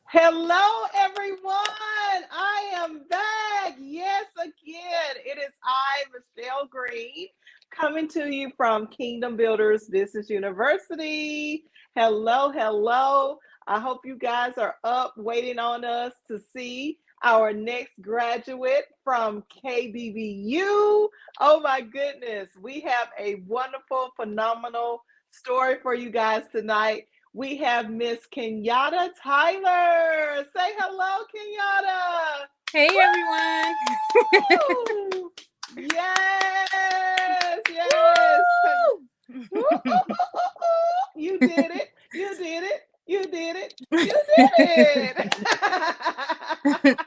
Hello, everyone. I am back. Yes, again. It is I, Michelle Green, coming to you from Kingdom Builders Business University. Hello, hello. I hope you guys are up waiting on us to see our next graduate from KBBU. Oh, my goodness. We have a wonderful, phenomenal story for you guys tonight. We have Miss Kenyatta Tyler. Say hello, Kenyatta. Hey everyone. Woo! Yes, yes. You did it. You did it. You did it. You did it.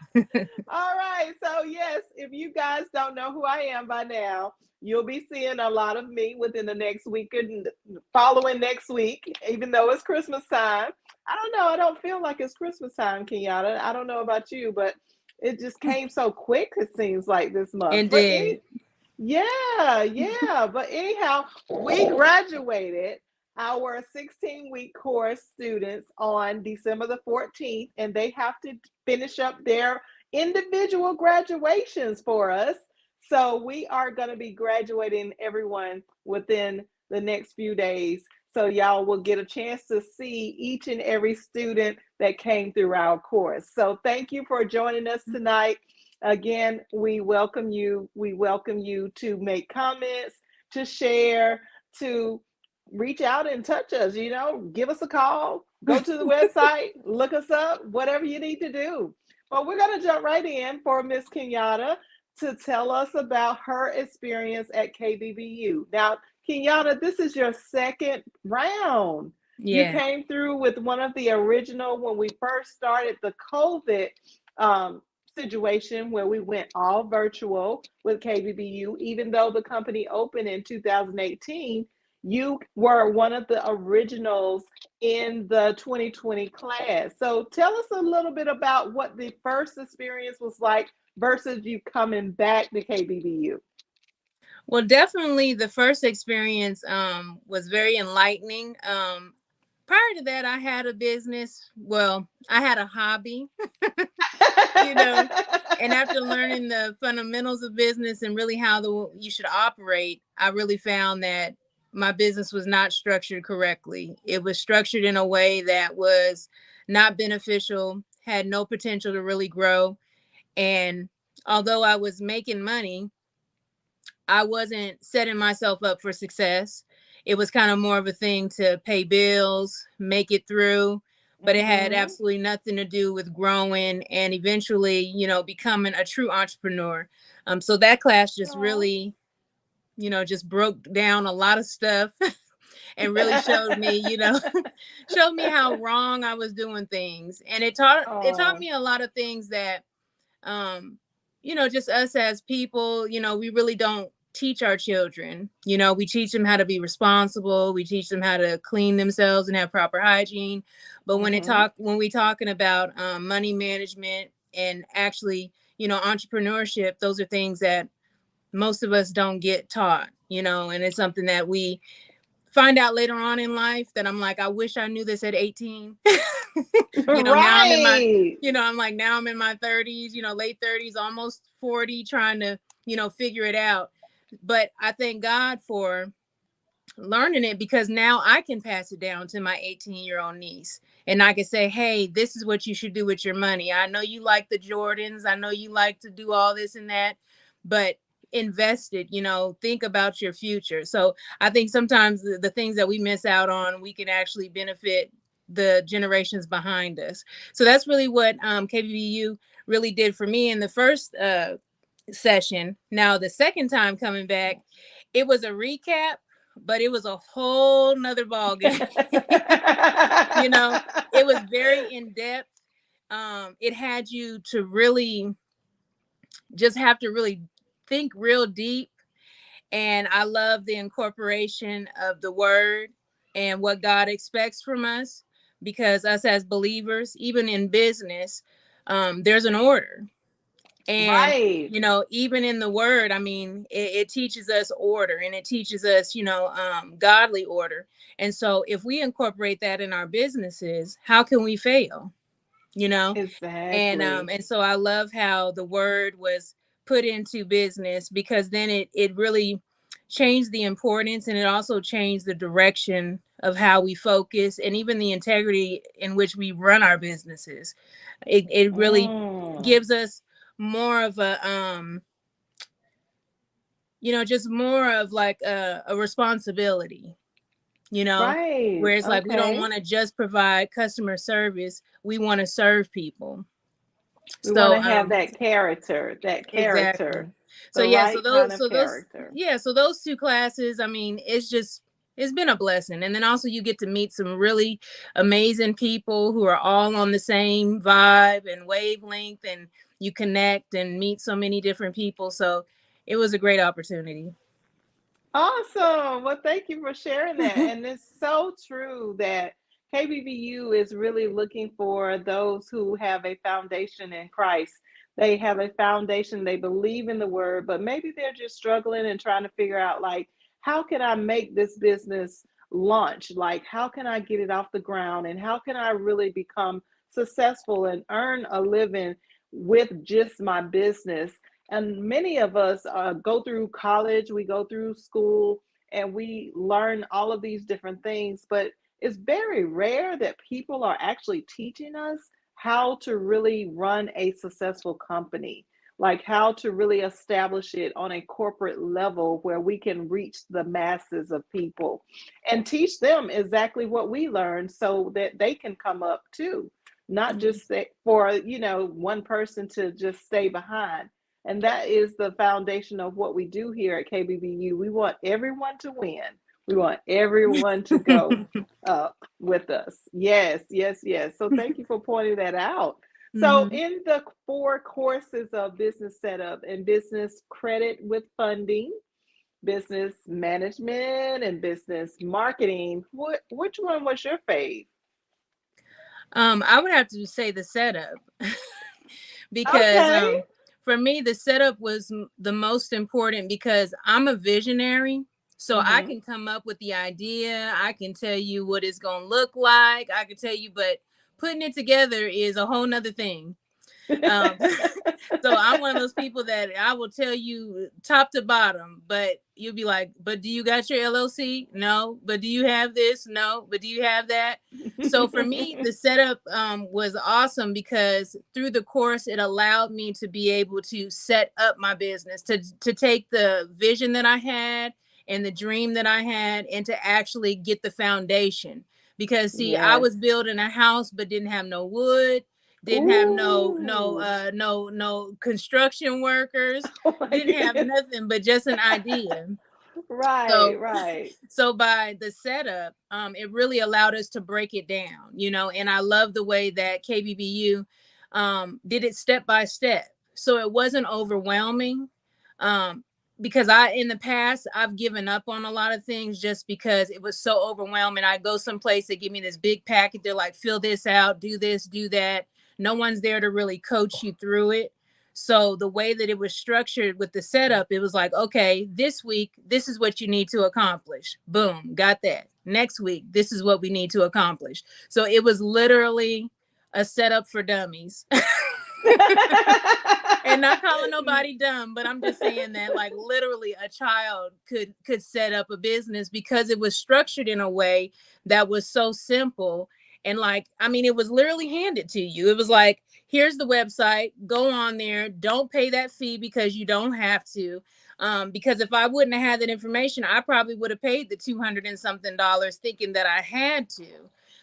All right. So, yes, if you guys don't know who I am by now, you'll be seeing a lot of me within the next week and following next week, even though it's Christmas time. I don't know. I don't feel like it's Christmas time, Kenyatta. I don't know about you, but it just came so quick, it seems like this month. But Indeed. yeah, yeah. But anyhow, we graduated our 16-week course students on December the 14th, and they have to finish up their individual graduations for us. So we are going to be graduating everyone within the next few days. So y'all will get a chance to see each and every student that came through our course. So thank you for joining us tonight. Again, we welcome you. We welcome you to make comments, to share, to reach out and touch us. Give us a call, go to the website, look us up, whatever you need to do. Well, we're going to jump right in for Miss Kenyatta to tell us about her experience at KBBU. Now, Kenyatta, this is your second round. You Yeah. came through with one of the original when we first started the COVID um, situation where we went all virtual with KBBU, even though the company opened in 2018. You were one of the originals in the 2020 class. So tell us a little bit about what the first experience was like versus you coming back to KBBU. Well, definitely the first experience was very enlightening. Prior to that, I had a business. Well, I had a hobby, you know, and after learning the fundamentals of business and really how you should operate, I really found that my business was not structured correctly. It was structured in a way that was not beneficial, had no potential to really grow. And although I was making money, I wasn't setting myself up for success. It was kind of more of a thing to pay bills, make it through, but it had Mm-hmm. absolutely nothing to do with growing and eventually, becoming a true entrepreneur. So that class just Oh. really, just broke down a lot of stuff and really showed me, showed me how wrong I was doing things. And it taught Oh. me a lot of things that um just us as people, we really don't teach our children. We teach them how to be responsible, we teach them how to clean themselves and have proper hygiene, but Mm-hmm. when we talking about money management and actually, entrepreneurship, those are things that most of us don't get taught, and it's something that we find out later on in life that I'm like, I wish I knew this at 18. Now I'm in my, Right. I'm like, now I'm in my 30s, late 30s, almost 40, trying to, figure it out. But I thank God for learning it, because now I can pass it down to my 18-year-old niece. And I can say, hey, this is what you should do with your money. I know you like the Jordans. I know you like to do all this and that, but invest it, think about your future. So I think sometimes the things that we miss out on, we can actually benefit the generations behind us. So that's really what KBBU really did for me in the first session. Now, the second time coming back, it was a recap, but it was a whole nother ball game. It was very in depth. It had you to really just have to really think real deep. And I love the incorporation of the word and what God expects from us, because us as believers, even in business, there's an order. And, Right. even in the word, I mean, it teaches us order, and it teaches us, godly order. And so if we incorporate that in our businesses, how can we fail? you know. Exactly. And so I love how the word was put into business, because then it really changed the importance, and it also changed the direction of how we focus, and even the integrity in which we run our businesses. It really Mm. gives us more of a just more of like a responsibility, you know, Right. where it's like we don't Okay. want to just provide customer service, we want to serve people. We want So to have that exactly. character, So the yeah, right kind of character. so those two classes, I mean, it's been a blessing. And then also you get to meet some really amazing people who are all on the same vibe and wavelength, and you connect and meet so many different people. So it was a great opportunity. Awesome. Well, thank you for sharing that. And it's so true that KBVU is really looking for those who have a foundation in Christ. They have a foundation, they believe in the word, but maybe they're just struggling and trying to figure out, like, how can I make this business launch? Like, how can I get it off the ground? And how can I really become successful and earn a living with just my business? And many of us go through college, we go through school, and we learn all of these different things, but it's very rare that people are actually teaching us how to really run a successful company, like how to really establish it on a corporate level where we can reach the masses of people and teach them exactly what we learned so that they can come up too, not Mhm. just for one person to just stay behind. And that is the foundation of what we do here at KBBU. We want everyone to win. We want everyone to go up with us. Yes, yes, yes. So thank you for pointing that out. So, Mhm. in the four courses of business setup and business credit with funding, business management, and business marketing, which one was your fave? I would have to say the setup, because Okay. for me the setup was the most important, because I'm a visionary. So I Mm-hmm. can come up with the idea, I can tell you what it's going to look like, I can tell you, but putting it together is a whole nother thing. Um, so I'm one of those people that I will tell you top to bottom, but you'll be like, but do you got your LLC? No. But do you have this? No. But do you have that? So for me, the setup was awesome, because through the course, it allowed me to be able to set up my business, to take the vision that I had and the dream that I had, and to actually get the foundation. Because see, I Yes. was building a house but didn't have no wood, didn't have Ooh. no construction workers, Oh my didn't have goodness. nothing but just an idea. Right, So right. so by the setup, it really allowed us to break it down, and I love the way that KBBU did it step by step, so it wasn't overwhelming. um because I, in the past, I've given up on a lot of things just because it was so overwhelming. I go someplace, they give me this big packet, they're like, fill this out, do this, do that. No one's there to really coach you through it. So the way that it was structured with the setup, it was like, okay, this week, this is what you need to accomplish. Boom, got that. Next week, this is what we need to accomplish. So it was literally a setup for dummies. And not calling nobody dumb, but I'm just saying that, like, literally a child could set up a business, because it was structured in a way that was so simple. And like, I mean, it was literally handed to you. It was like, here's the website, go on there, don't pay that fee because you don't have to. Because if I wouldn't have had that information, I probably would have paid the 200 and something dollars thinking that I had to.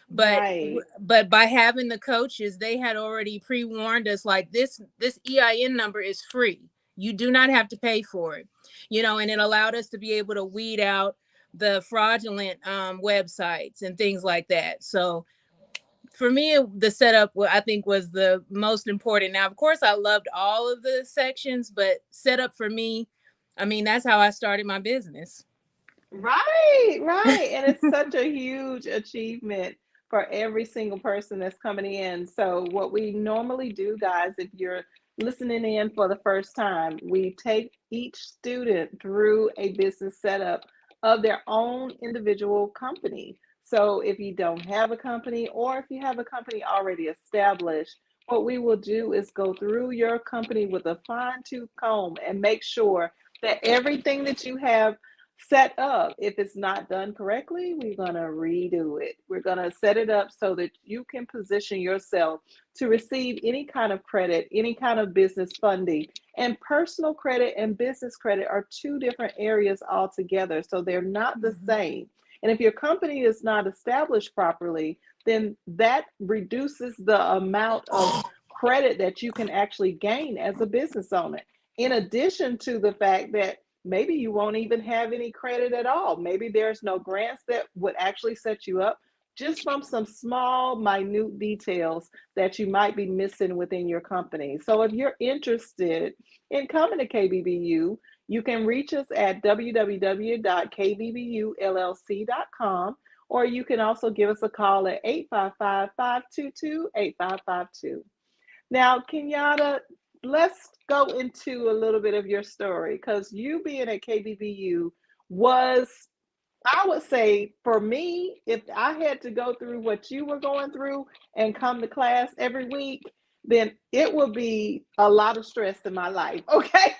but Right. but by having the coaches, they had already pre-warned us, like, this EIN number is free, you do not have to pay for it. And it allowed us to be able to weed out the fraudulent websites and things like that. So for me, the setup, I think, was the most important. Now, of course, I loved all of the sections, but setup for me, I mean, that's how I started my business. Right, right. And it's such a huge achievement for every single person that's coming in. So, what we normally do, guys, if you're listening in for the first time, we take each student through a business setup of their own individual company. So, if you don't have a company, or if you have a company already established, what we will do is go through your company with a fine tooth comb and make sure that everything that you have set up, if it's not done correctly, we're going to redo it. We're going to set it up so that you can position yourself to receive any kind of credit, any kind of business funding. And personal credit and business credit are two different areas altogether, so they're not the Mhm. same. And if your company is not established properly, then that reduces the amount of credit that you can actually gain as a business owner. In addition to the fact that maybe you won't even have any credit at all. Maybe there's no grants that would actually set you up just from some small, minute details that you might be missing within your company. So if you're interested in coming to KBBU, you can reach us at www.kbbulllc.com, or you can also give us a call at 855-522-8552. Now, Kenyatta, let's go into a little bit of your story, because you being at KBBU was, I would say, for me, if I had to go through what you were going through and come to class every week, then it would be a lot of stress in my life. Okay.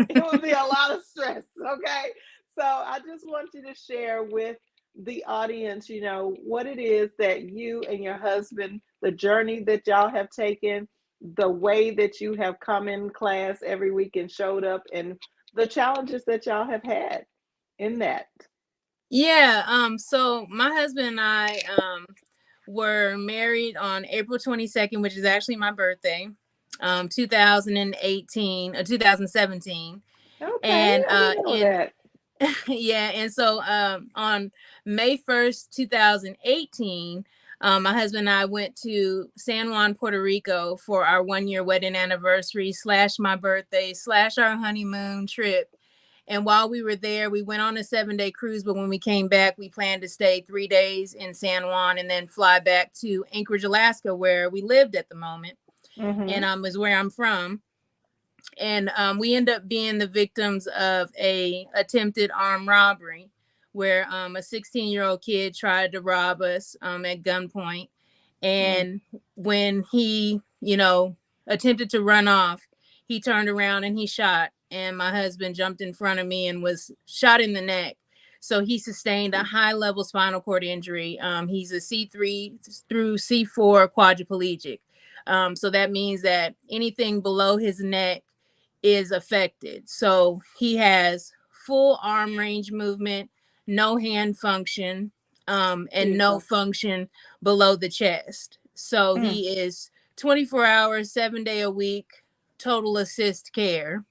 It would be a lot of stress. Okay. So I just want you to share with the audience, what it is that you and your husband, the journey that y'all have taken, the way that you have come in class every week and showed up, and the challenges that y'all have had in that. Yeah, so my husband and I were married on April 22nd, which is actually my birthday, 2018, 2017. Okay, And I didn't know in that. yeah, and so on May 1st, 2018, my husband and I went to San Juan, Puerto Rico for our 1 year wedding anniversary slash my birthday slash our honeymoon trip. And while we were there, we went on a 7 day cruise. But when we came back, we planned to stay 3 days in San Juan and then fly back to Anchorage, Alaska, where we lived at the moment, and Mm-hmm. is where I'm from. And we end up being the victims of a attempted armed robbery, where a 16-year-old kid tried to rob us at gunpoint. Mm. And when he, attempted to run off, he turned around and he shot. And my husband jumped in front of me and was shot in the neck. So he sustained a high level spinal cord injury. He's a C3 through C4 quadriplegic. So that means that anything below his neck is affected. So he has full arm range movement, no hand function, and no Jesus. function below the chest. So Mm. he is 24 hours, 7 day a week, total assist care.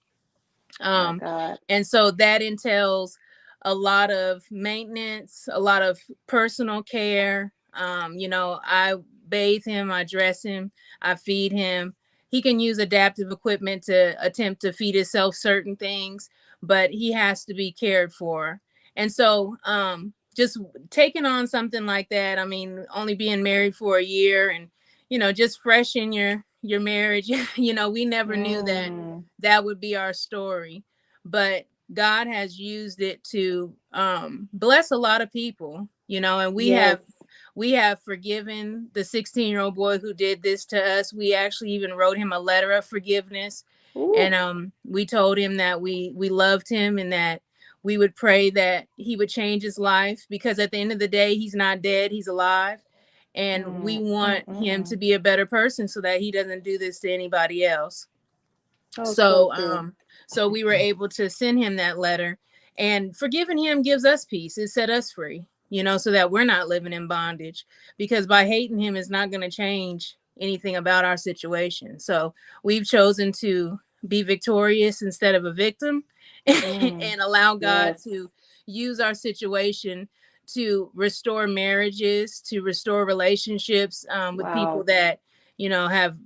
My Um, God. and so that entails a lot of maintenance, a lot of personal care. I bathe him, I dress him, I feed him. He can use adaptive equipment to attempt to feed himself certain things, but he has to be cared for. And so, just taking on something like that, I mean, only being married for a year and, just fresh in your marriage, we never knew that Mm. that would be our story. But God has used it to bless a lot of people, and we Yes. have forgiven the 16-year-old boy who did this to us. We actually even wrote him a letter of forgiveness, and Ooh. we told him that we loved him and that we would pray that he would change his life, because at the end of the day, he's not dead, he's alive, and we Mm. Mm, want mm, him to mm. be a better person so that he doesn't do this to anybody else. Oh, so So true. so we were able to send him that letter, and forgiving him gives us peace. It set us free, so that we're not living in bondage, because by hating him is not going to change anything about our situation. So we've chosen to be victorious instead of a victim, Mm. and allow God Yes. to use our situation to restore marriages, to restore relationships with people Wow. that have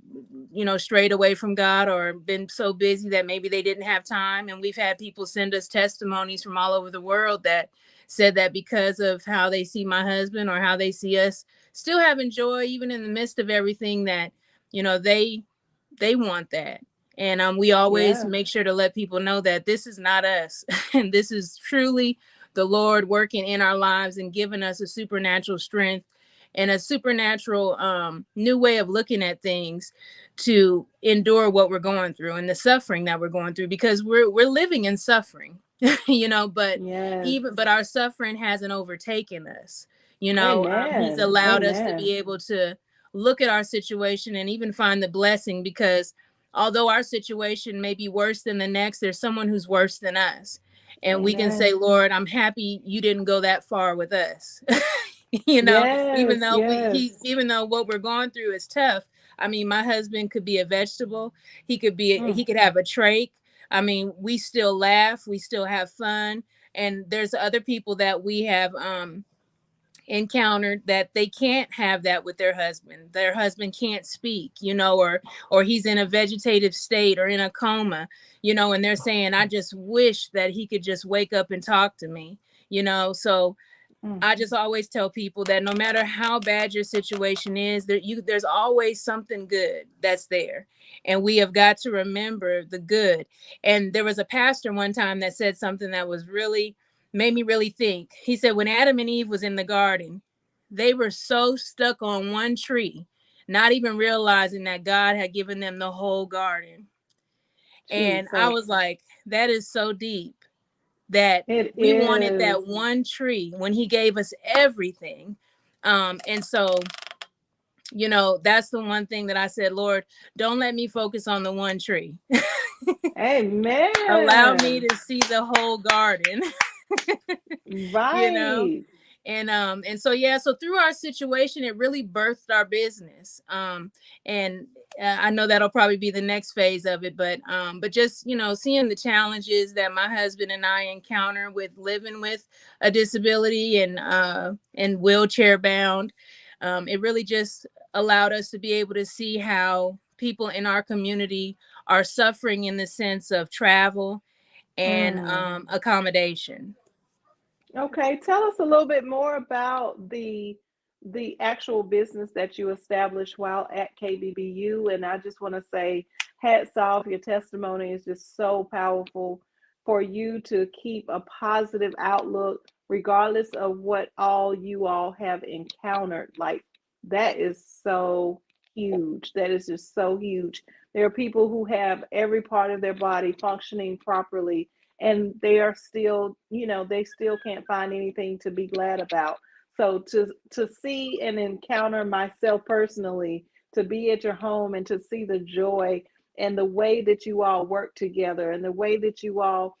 strayed away from God or been so busy that maybe they didn't have time. And we've had people send us testimonies from all over the world that said that because of how they see my husband or how they see us still having joy even in the midst of everything, that they want that. And we always Yeah. make sure to let people know that this is not us and this is truly the Lord working in our lives and giving us a supernatural strength and a supernatural new way of looking at things to endure what we're going through and the suffering that we're going through, because we're living in suffering. But Yes. even but our suffering hasn't overtaken us. He's Amen. allowed us to Amen. be able to look at our situation and even find the blessing, because although our situation may be worse than the next, there's someone who's worse than us. And we can say, Amen. Lord, I'm happy you didn't go that far with us. Even Yes. though Yes. even though what we're going through is tough. I mean, my husband could be a vegetable. He Mm, could have a trach. I mean, we still laugh, we still have fun. And there's other people that we have encountered that they can't have that with their husband can't speak, or he's in a vegetative state or in a coma, and they're saying, I just wish that he could just wake up and talk to me. So mm. I just always tell people that no matter how bad your situation is, there's always something good that's there. And we have got to remember the good. And there was a pastor one time that said something that was really made me really think. He said when Adam and Eve was in the garden, they were so stuck on one tree, not even realizing that God had given them the whole garden. And I Jesus. was like, that is so deep, that It we wanted is. that one tree when he gave us everything. And so, that's the one thing that I said, Lord, don't let me focus on the one tree. Allow me Amen. to see the whole garden. you know Right. and so, yeah, so through our situation it really birthed our business. And I know that'll probably be the next phase of it, but just seeing the challenges that my husband and I encounter with living with a disability and wheelchair bound, it really just allowed us to be able to see how people in our community are suffering in the sense of travel and Mm. accommodation. Okay, tell us a little bit more about the actual business that you established while at KBBU. And I just want to say, hats off, your testimony is just so powerful for you to keep a positive outlook, regardless of what all you all have encountered. Like, that is so huge. That is just so huge. There are people who have every part of their body functioning properly, and they are still, they still can't find anything to be glad about. So to see and encounter myself personally, to be at your home and to see the joy and the way that you all work together and the way that you all,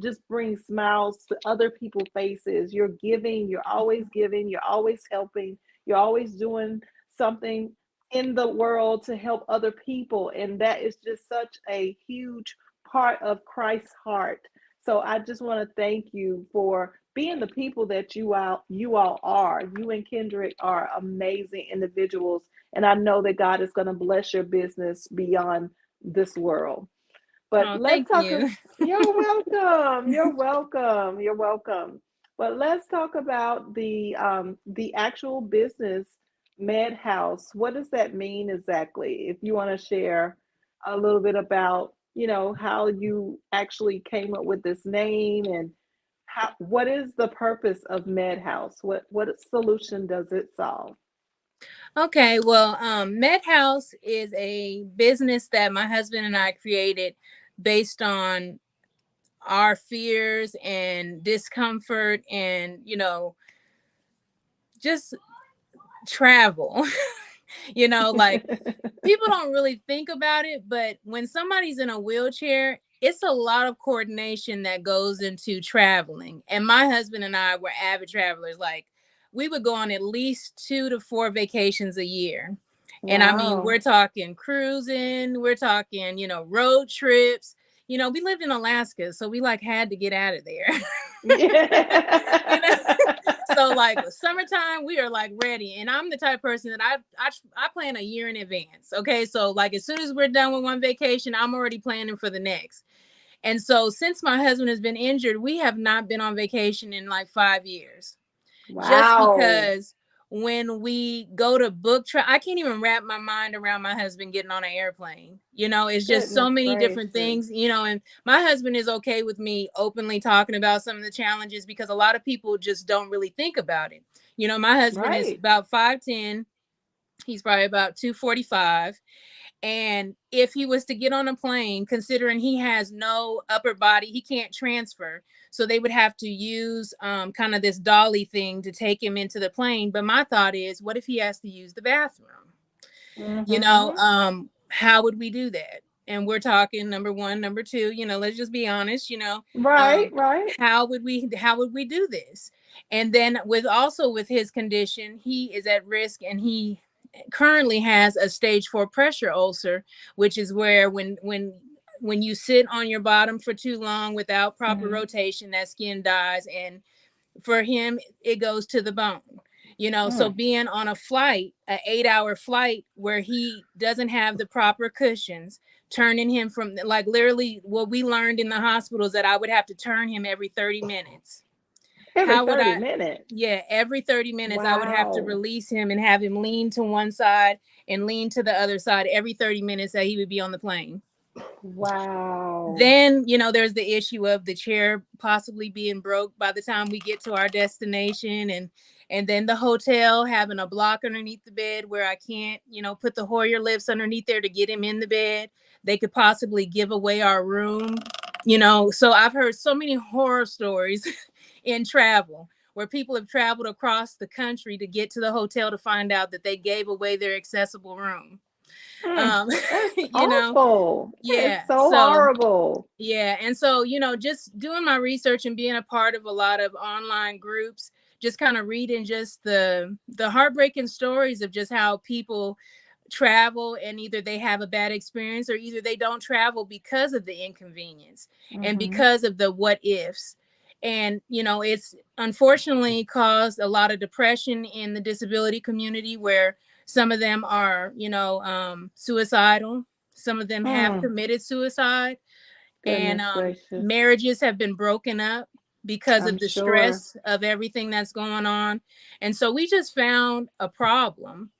just bring smiles to other people's faces. You're always giving, you're always helping, you're always doing something in the world to help other people, and that is just such a huge part of Christ's heart. So I just want to thank you for being the people that you all are. You and Kendrick are amazing individuals, and I know that God is going to bless your business beyond this world. But Oh, let's thank talk. you. You're welcome. You're welcome. You're welcome. But let's talk about the actual business, Med House. What does that mean exactly? If you want to share a little bit about, how you actually came up with this name, and what is the purpose of Med House? What solution does it solve? Okay, well, Med House is a business that my husband and I created based on our fears and discomfort and, just travel. Like, people don't really think about it, but when somebody's in a wheelchair, it's a lot of coordination that goes into traveling. And my husband and I were avid travelers. Like, we would go on at least 2 to 4 vacations a year. And I mean, Wow. we're talking cruising, we're talking, road trips. We lived in Alaska, so we like had to get out of there. you know Yeah. so like summertime we are like ready, and I'm the type of person that I plan a year in advance. Okay, so like as soon as we're done with one vacation, I'm already planning for the next. And so since my husband has been injured, we have not been on vacation in like 5 years, just Wow. because when we go to book I can't even wrap my mind around my husband getting on an airplane. It's just so Goodness many different gracious. things, and my husband is okay with me openly talking about some of the challenges because a lot of people just don't really think about it. My husband is Right. about 5'10". He's probably about 245. And if he was to get on a plane, considering he has no upper body, he can't transfer. So they would have to use kind of this dolly thing to take him into the plane. But my thought is, what if he has to use the bathroom? Mm-hmm. How would we do that? And we're talking number one, number two, let's just be honest, Right, right. how would we do this? And then with his condition, he is at risk, and he currently has a stage 4 pressure ulcer, which is where when you sit on your bottom for too long without proper Mm-hmm. rotation, that skin dies, and for him it goes to the bone. So Mm. being on a flight, an 8-hour flight where he doesn't have the proper cushions, turning him from, like, literally what we learned in the hospitals, that I would have to turn him every 30 minutes. Every How would 30 I? minutes. Yeah, every 30 minutes I would have to Wow. release him and have him lean to one side and lean to the other side every 30 minutes that he would be on the plane. Wow. Then, there's the issue of the chair possibly being broke by the time we get to our destination, and then the hotel having a block underneath the bed where I can't, put the Hoyer lifts underneath there to get him in the bed. They could possibly give away our room. So I've heard so many horror stories in travel where people have traveled across the country to get to the hotel to find out that they gave away their accessible room. Mm. um That's you know awful. That is yeah, so so horrible. yeah. And so, just doing my research and being a part of a lot of online groups, just kind of reading just the heartbreaking stories of just how people travel, and either they have a bad experience or either they don't travel because of the inconvenience and Mm-hmm. because of the what ifs. And it's unfortunately caused a lot of depression in the disability community, where some of them are suicidal, some of them have Mm. committed suicide, and Goodness gracious. marriages have been broken up because I'm of the sure. stress of everything that's going on. And so we just found a problem,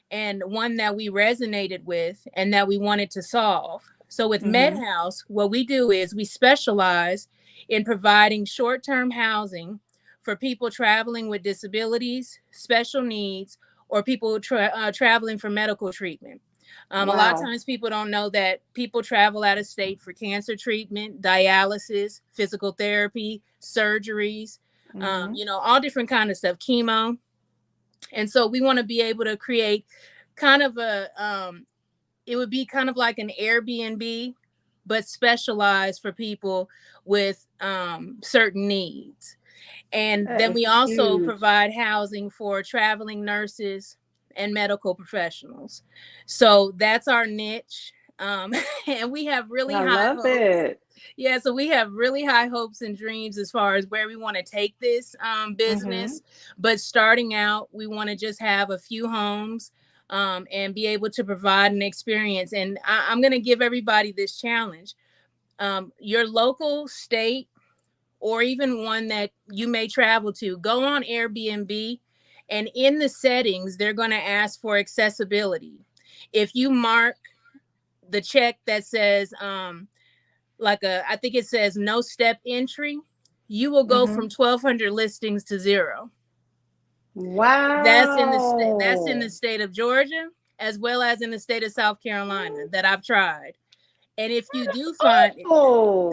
and one that we resonated with and that we wanted to solve. So with Mm-hmm. MedHouse, what we do is we specialize in providing short-term housing for people traveling with disabilities, special needs, or people traveling for medical treatment. A lot of Wow. times people don't know that people travel out of state for cancer treatment, dialysis, physical therapy, surgeries, Mm-hmm. all different kind of stuff, chemo. And so we want to be able to create kind of it would be kind of like an Airbnb, but specialized for people with certain needs. And That then is we also huge. provide housing for traveling nurses and medical professionals. So that's our niche. And we have really I high love hopes. it. Yeah, so we have really high hopes and dreams as far as where we want to take this Mm-hmm. business. But starting out, we want to just have a few homes, and be able to provide an experience. And I'm going to give everybody this challenge. Your local state, or even one that you may travel to, go on Airbnb, and in the settings, they're going to ask for accessibility. If you mark the check that says, I think it says no step entry, you will go Mm-hmm. from 1,200 listings to zero. That's in the Wow. state of Georgia, as well as in the state of South Carolina that I've tried. And if you do find Awful.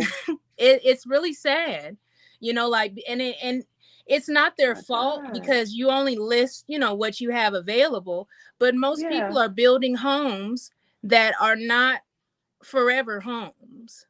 it's really sad, and it's not their My fault God. because you only list what you have available, but most Yeah. people are building homes that are not forever homes.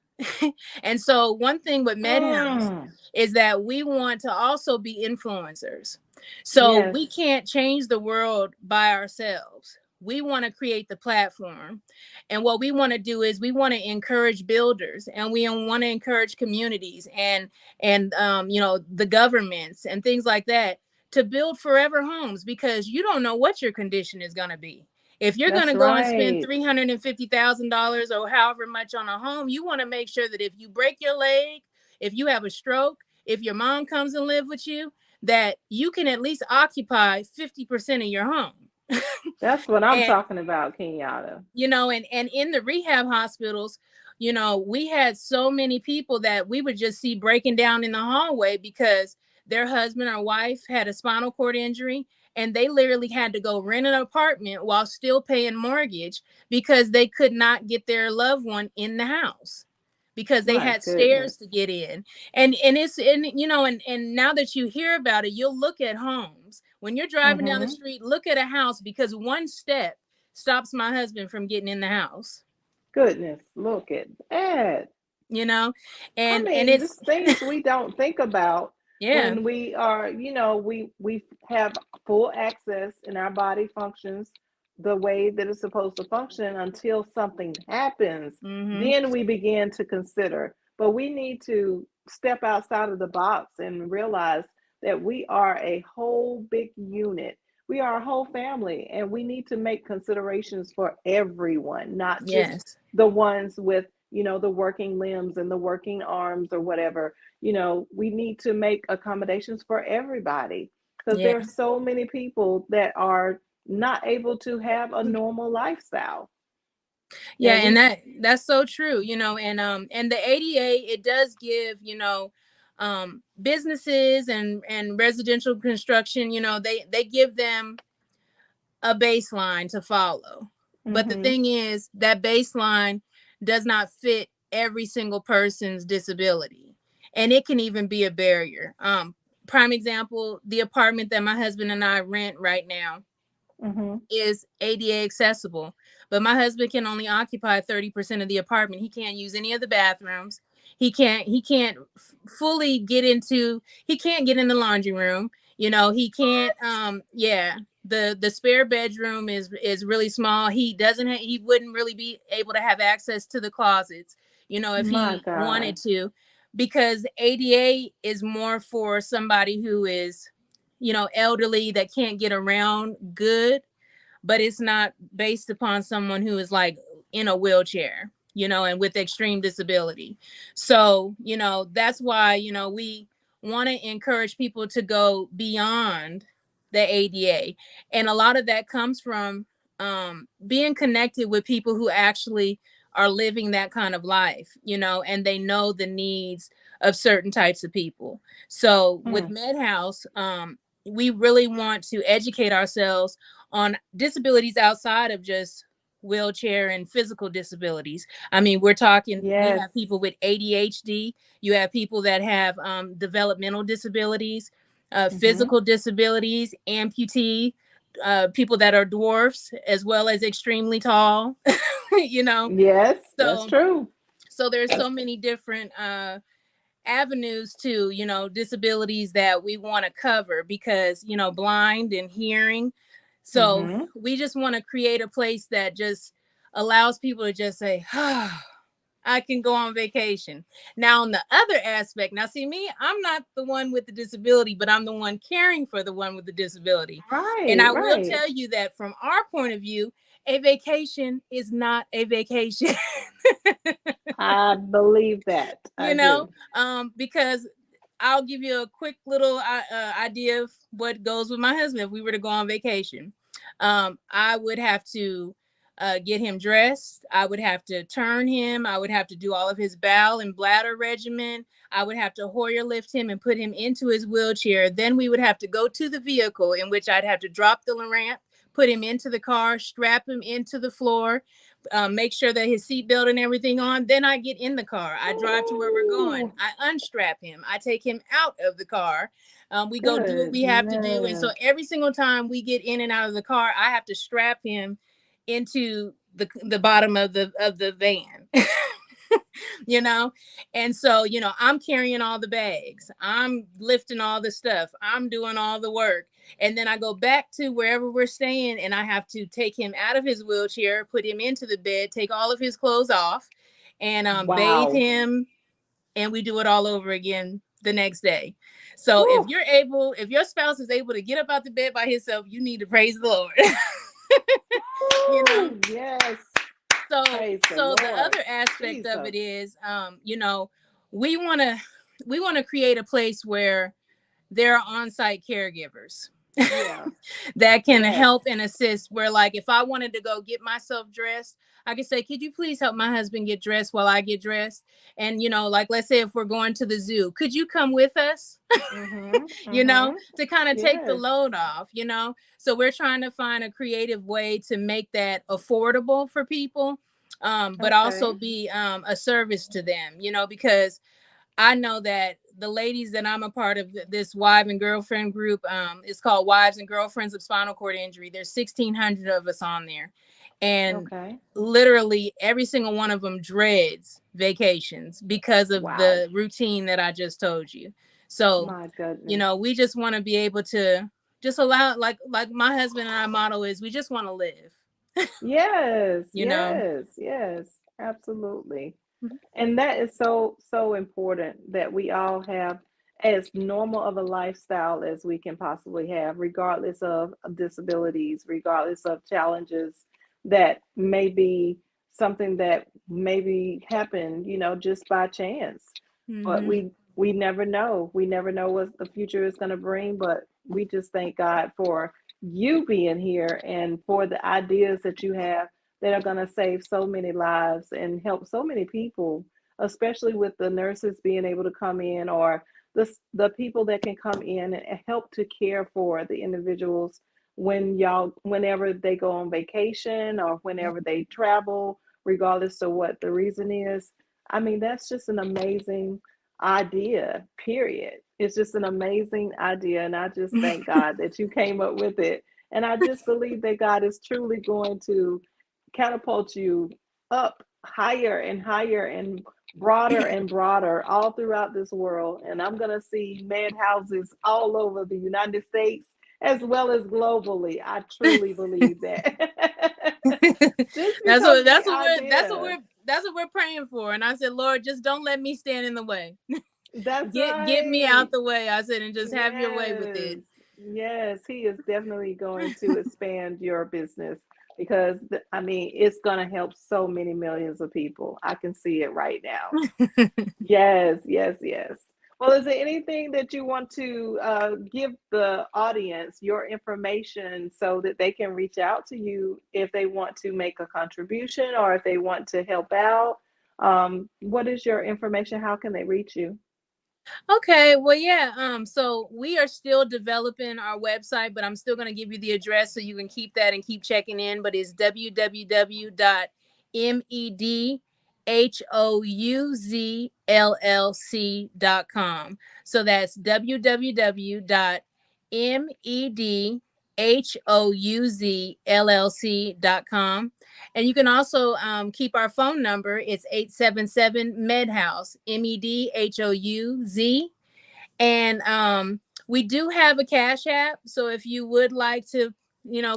And so one thing with MedHouse Mm. is that we want to also be influencers. So Yes. we can't change the world by ourselves. We want to create the platform. And what we want to do is we want to encourage builders, and we want to encourage communities and the governments and things like that to build forever homes, because you don't know what your condition is going to be. If you're going That's to go and spend right. $350,000 or however much on a home, you want to make sure that if you break your leg, if you have a stroke, if your mom comes and live with you, that you can at least occupy 50% of your home. That's what I'm And talking about, Kenyatta. and in the rehab hospitals, we had so many people that we would just see breaking down in the hallway because their husband or wife had a spinal cord injury, and they literally had to go rent an apartment while still paying mortgage because they could not get their loved one in the house because they My had goodness. stairs to get in. And it's and now that you hear about it, you'll look at homes when you're driving down the Mm-hmm. street, look at a house, because one step stops my husband from getting in the house. Goodness, look at that. you know I and mean, just it's things we don't think about yeah. when we are, we have full access and our body functions the way that it's supposed to function until something happens. Mm-hmm. Then we begin to consider. But we need to step outside of the box and realize that we are a whole big unit. We are a whole family, and we need to make considerations for everyone, not just Yes. the ones with the working limbs and the working arms or whatever. We need to make accommodations for everybody because Yeah. there are so many people that are not able to have a normal lifestyle. Yeah, And and we that's so true. And the ADA, it does give, businesses and residential construction, they give them a baseline to follow. But the Mhm. thing is, that baseline does not fit every single person's disability. And it can even be a barrier. Prime example, the apartment that my husband and I rent right now Mhm. is ADA accessible, but my husband can only occupy 30% of the apartment. He can't use any of the bathrooms. He can't fully get into, he can't get in the laundry room. He can't yeah, the spare bedroom is really small. He wouldn't really be able to have access to the closets, if My he God. wanted to, because ADA is more for somebody who is, elderly, that can't get around good, but it's not based upon someone who is like in a wheelchair, and with extreme disability. So, that's why, we want to encourage people to go beyond the ADA. And a lot of that comes from being connected with people who actually are living that kind of life, and they know the needs of certain types of people. So with Mm. MedHouse, we really want to educate ourselves on disabilities outside of just wheelchair and physical disabilities. I mean, we're talking, you Yes. have people with ADHD, you have people that have developmental disabilities, Mhm. physical disabilities, amputee, people that are dwarfs, as well as extremely tall, you know. Yes, that's So, true. so there's so many different avenues to, disabilities that we want to cover, because, blind and hearing. So Mhm. we just want to create a place that just allows people to just say, ah, I can go on vacation. Now, on the other aspect, now see me, I'm not the one with the disability, but I'm the one caring for the one with the disability. And Right, I will right. tell you that from our point of view, a vacation is not a vacation. I believe that. I you know, do. because I'll give you a quick little idea of what goes with my husband if we were to go on vacation. I would have to get him dressed. I would have to turn him. I would have to do all of his bowel and bladder regimen. I would have to Hoyer lift him and put him into his wheelchair. Then we would have to go to the vehicle, in which I'd have to drop the ramp, put him into the car, strap him into the floor, make sure that his seatbelt and everything on. Then I get in the car. I drive to where we're going. Ooh, I unstrap him. I take him out of the car. We go do what we have to do. And so goodness. every single time we get in and out of the car, I have to strap him into the bottom of the van. you know and so, I'm carrying all the bags, I'm lifting all the stuff, I'm doing all the work, and then I go back to wherever we're staying, and I have to take him out of his wheelchair, put him into the bed, take all of his clothes off, and bathe Wow. him, and we do it all over again the next day. So Woo. if your spouse is able to get up out the bed by himself, you need to praise the Lord. you know Woo. Yes. Praise the so the Lord. other aspect of Jesus. it is, we want to create a place where there are on-site caregivers Yeah. that can Yes. help and assist. Where, like, if I wanted to go get myself dressed, I could say, could you please help my husband get dressed while I get dressed? And, like, let's say if we're going to the zoo, could you come with us? Mhm. Mhm. To kind of take the Yes. load off. So we're trying to find a creative way to make that affordable for people, but also Okay. be a service to them, because I know that the ladies that I'm a part of, this wife and girlfriend group, it's called Wives and Girlfriends of Spinal Cord Injury. There's 1,600 of us on there. And Okay. literally every single one of them dreads vacations because of Wow. the routine that I just told you. So, My goodness. we just want to be able to just allow, like my husband and I motto is, we just want to live, Yes. you know. Yes. Yes. Absolutely. Mhm. And that is so, so important that we all have as normal of a lifestyle as we can possibly have, regardless of disabilities, regardless of challenges that may be something that maybe happened, just by chance. But Mhm. we never know. We never know what the future is going to bring, but we just thank God for you being here and for the ideas that you have that are going to save so many lives and help so many people, especially with the nurses being able to come in, or the people that can come in and help to care for the individuals whenever they go on vacation or whenever they travel, regardless of what the reason is. I mean, that's just an amazing idea, period. It's just an amazing idea, and I just thank God that you came up with it. And I just believe that God is truly going to catapult you up higher and higher and broader all throughout this world. And I'm going to see med houses all over the United States as well as globally. I truly believe that. Just that's because what of the that's what we're that's what idea. we're that's what we're praying for. And I said, Lord, just don't let me stand in the way. That's Get me out right. the way. I said, and just have your way with Yes. it. Yes, he is definitely going to expand your business because I mean, it's going to help so many millions of people. I can see it right now. Yes, yes, yes. Well, is there anything that you want to give the audience, your information, so that they can reach out to you if they want to make a contribution or if they want to help out? What is your information? How can they reach you? Okay, well, yeah. So we are still developing our website, but I'm still going to give you the address so you can keep that and keep checking in. But it's www.medhouzllc.com. So that's www.medhouzllc.com. And you can also keep our phone number. It's 877 MedHouse, MEDHOUZ. And we do have a Cash App. So if you would like to,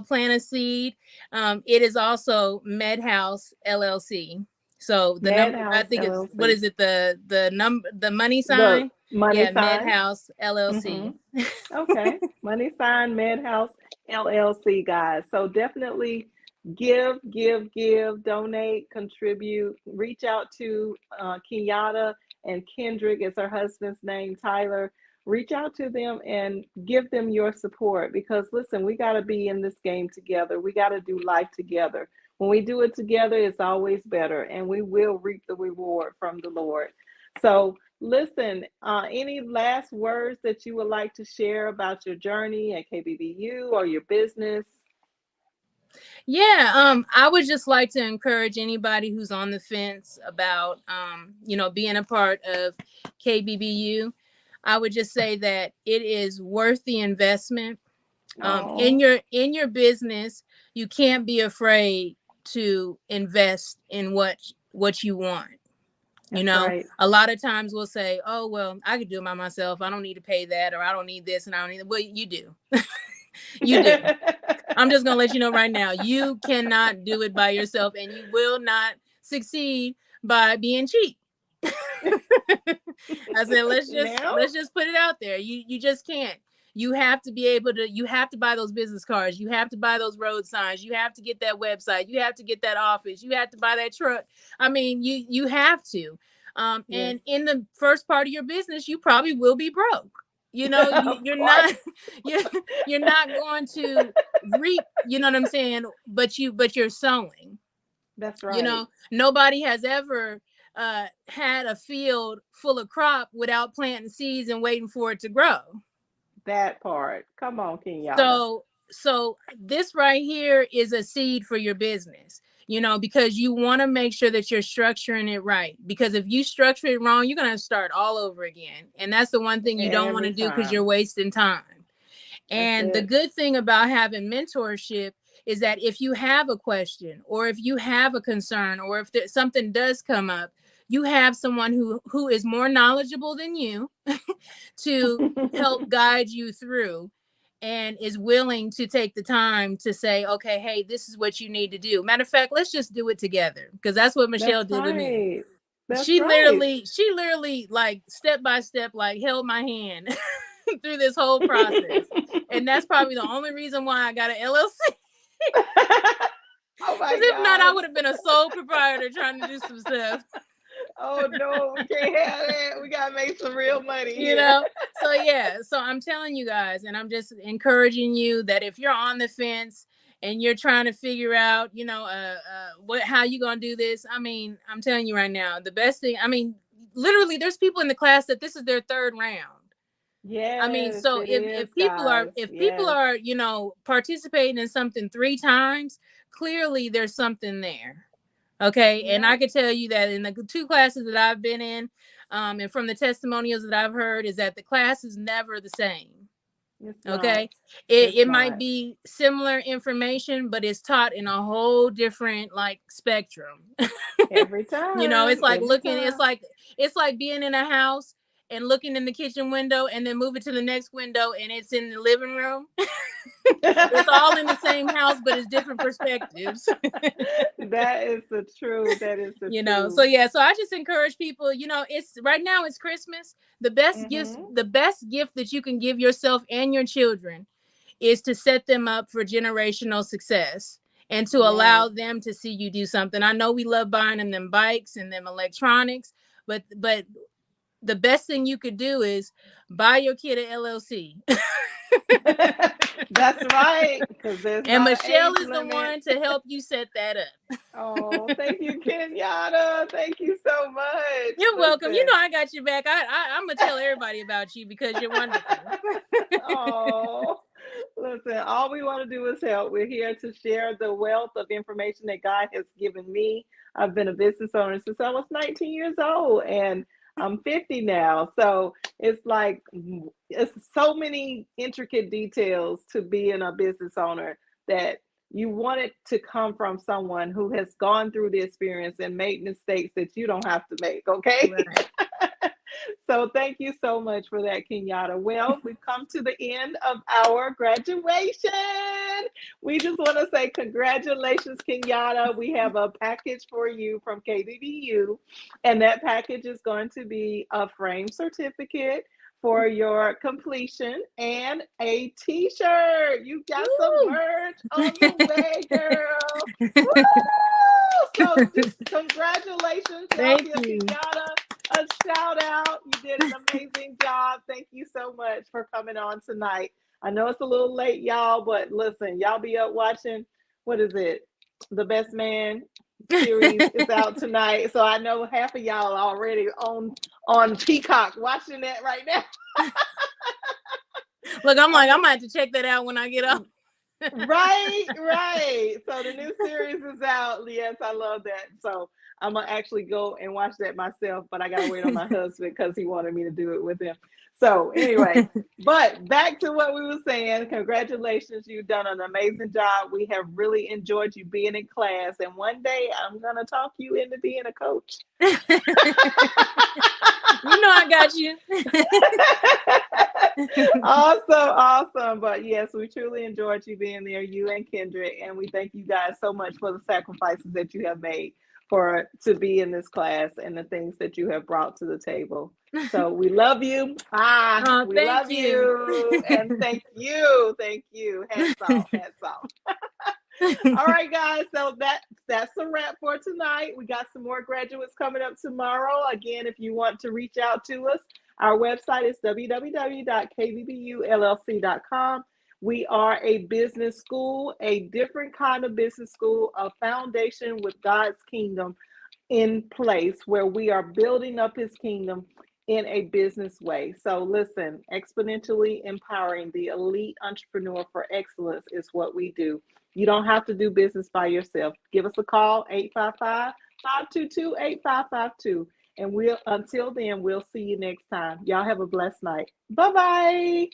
plant a seed, it is also MedHouse LLC. So the number, I Madhouse think it's, what LLC. is it? The number, the money The sign. money Yeah, sign. MedHouse Hmm. LLC. Okay. Money sign Madhouse LLC, guys. So definitely give, donate, contribute, reach out to Kenyatta and Kendrick is her husband's name, Tyler. Reach out to them and give them your support because listen, we got to be in this game together. We got to do life together. When we do it together, it's always better and we will reap the reward from the Lord. So, listen, any last words that you would like to share about your journey at KBBU or your business? Yeah, I would just like to encourage anybody who's on the fence about, being a part of KBBU. I would just say that it is worth the investment. In Oh, your business, you can't be afraid to invest in what you want. that's right. A lot of times we'll say, "Oh, well, I could do it by myself. I don't need to pay that, or I don't need this, and I don't need that." Well, you do. You do. I'm just gonna let you know right now, you cannot do it by yourself, and you will not succeed by being cheap. I said, Now? let's just put it out there. You just can't. You have to be able to. You have to buy those business cards. You have to buy those road signs. You have to get that website. You have to get that office. You have to buy that truck. I mean, you have to. Yes. And in the first part of your business, you probably will be broke. Of you're course. not you're you're not going to reap, you know what I'm saying, but you're sowing. That's right. Nobody has ever had a field full of crop without planting seeds and waiting for it to grow. That part. Come on, Kenyatta. So so this right here is a seed for your business, because you want to make sure that you're structuring it right, because if you structure it wrong, you're going to start all over again, and that's the one thing you don't want Every to do because time. you're wasting time. That's And the it. good thing about having mentorship is that if you have a question, or if you have a concern, or if something does come up, you have someone who is more knowledgeable than you to help guide you through, and is willing to take the time to say, okay, hey, this is what you need to do. Matter of fact, let's just do it together, because that's what Michelle That's did with me. right. That's she right. literally she literally like step by step, like held my hand through this whole process, and that's probably the only reason why I got an LLC. Oh Because my if not, I gosh. would have been a sole proprietor trying to do some stuff. Oh no, we can't have that. We gotta make some real money you here. know so yeah, so I'm telling you guys, and I'm just encouraging you, that if you're on the fence and you're trying to figure out, what how you gonna do this, I mean, I'm telling you right now, the best thing, I mean, literally there's people in the class that this is their third round. I mean, Yes, so it if is, if people are guys. if people Yes. are participating in something three times, clearly there's something there. Okay. And I Yep. could tell you that in the two classes that I've been in, and from the testimonials that I've heard, is that the class is never the same. It's not. Okay. it, It's it might not. be similar information, but it's taught in a whole different like spectrum. Every It's time. like Every looking, time. it's like being in a house and looking in the kitchen window and then moving to the next window and it's in the living room. It's all in the same house, but it's different perspectives. That is the truth. That is the So truth. yeah, so I just encourage people, it's right now, it's Christmas. Mm-hmm. The best gift that you can give yourself and your children is to set them up for generational success, and to Yes. allow them to see you do something. I know we love buying them bikes and them electronics, but the best thing you could do is buy your kid an LLC. That's right. Because there's And not an Michelle age is the limit. one to help you set that up. Oh, thank you, Kenyatta. Thank you so much. You're welcome. Listen. I got your back. I'm gonna tell everybody about you because you're wonderful. Oh, listen, all we want to do is help. We're here to share the wealth of information that God has given me. I've been a business owner since I was 19 years old, and I'm 50 now. So it's like, it's so many intricate details to being a business owner that you want it to come from someone who has gone through the experience and made mistakes that you don't have to make, okay? Right. So thank you so much for that, Kenyatta. Well, we've come to the end of our graduation. We just want to say congratulations, Kenyatta. We have a package for you from KBBU, and that package is going to be a frame certificate for your completion and a t-shirt. You got some Woo! merch on the way, girl. Woo! So just congratulations. Y'all Thank give you. Kenyatta a shout out. You did an amazing job. Thank you so much for coming on tonight. I know it's a little late, y'all, but listen, y'all be up watching, what is it? The Best Man series is out tonight. So I know half of y'all are already on Peacock watching that right now. Look, I'm I'm like, I'm gonna have to check that out when I get up. Right, right. So the new series is out. Yes, I love that. So I'm gonna actually go and watch that myself, but I gotta wait on my husband because he wanted me to do it with him. So anyway, but back to what we were saying. Congratulations, you've done an amazing job. We have really enjoyed you being in class, and one day I'm gonna talk you into being a coach. I got you. Awesome, awesome. But yes, we truly enjoyed you being there, you and Kendrick, and we thank you guys so much for the sacrifices that you have made for to be in this class and the things that you have brought to the table. So we love you. Oh, We thank love you. you, and thank you, thank you. Hats off, hats off. All right, guys. So that's a wrap for tonight. We got some more graduates coming up tomorrow. Again, if you want to reach out to us, Our website is www.kbbullc.com. We are a business school, a different kind of business school, a foundation with God's kingdom in place where we are building up his kingdom in a business way. So listen, exponentially empowering the elite entrepreneur for excellence is what we do. You don't have to do business by yourself. Give us a call, 855-522-8552. And we'll until then, we'll see you next time. Y'all have a blessed night. Bye-bye.